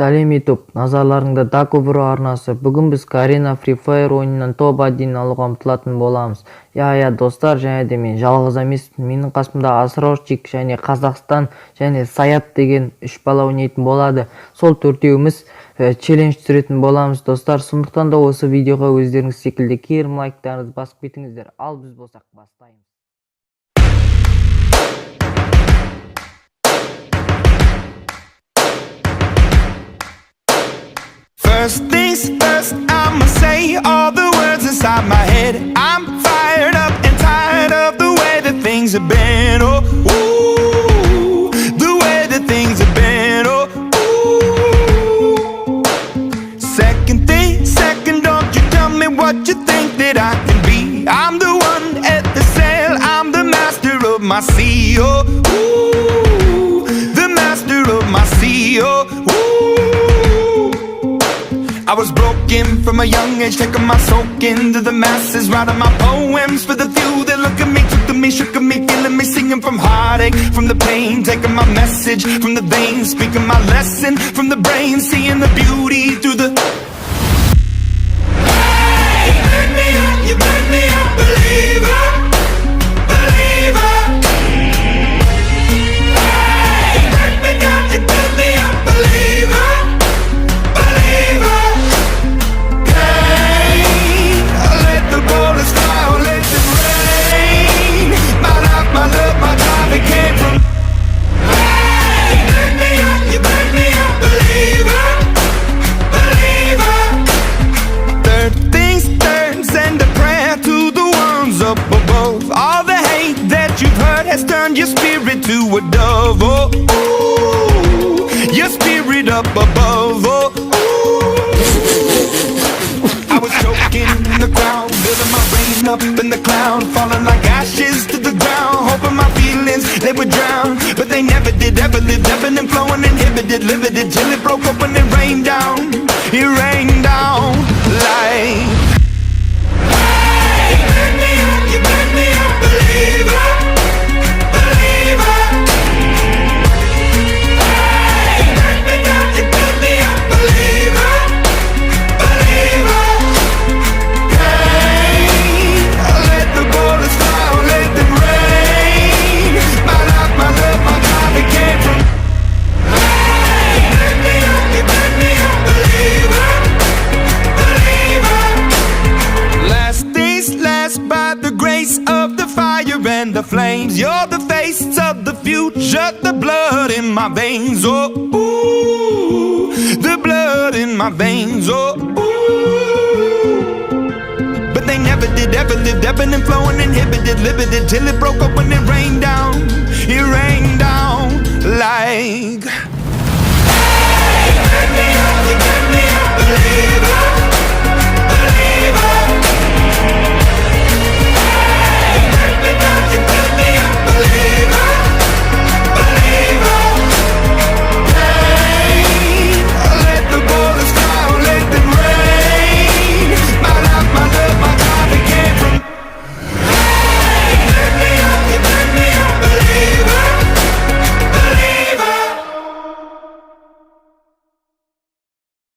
Сәлем YouTube, назарларыңда Дакубро арнасы. Бүгін біз Garena Free Fire ойынынан топ 1 алуға ұмтылатын боламыз. Достар, және де мен жалғыз емеспін. Менің қасымда Асраушчик және Қазақстан және Саят деген 3 бала ойнайтын болады. Сол төртеуміз челлендж түсіретін боламыз, достар. Сондықтан да осы видеоға өздеріңіз секілді керім лайктарыңызды басып кетіңіздер. Ал біз болсақ бастаймыз. First things first, I'ma say all the words inside my head. I'm fired up and tired of the way that things have been. Oh, ooh, the way that things have been. Oh, ooh. Second thing, second, don't you tell me what you think that I can be. I'm the one at the sail, I'm the master of my sea. Oh, ooh, the master of my sea. Oh, I was broken from a young age, taking my soak into the masses, writing my poems for the few that look at me, took to me, shook at me, feeling me, singing from heartache, from the pain, taking my message from the veins, speaking my lesson from the brain, seeing the beauty through the... Hey, you burn me up, you burn me up, believer, believer. Hey, you burn me down, you burn me up, believer. Your spirit to a dove, oh, ooh, your spirit up above, oh, ooh. I was choking in the crowd, building my rain up in the cloud, falling like ashes to the ground, hoping my feelings, they would drown, but they never did, ever lived, ebbing and flowing, inhibited, limited, till it broke up when it rained down like... Hey, you burn me up, you burn me up, believer. And the flames, you're the face of the future, the blood in my veins, oh, ooh, the blood in my veins, oh, ooh. But they never did, ever lived, ebbing and flowing, inhibited, limited, till it broke up when it rained down like... Hey, you burn me up, believer.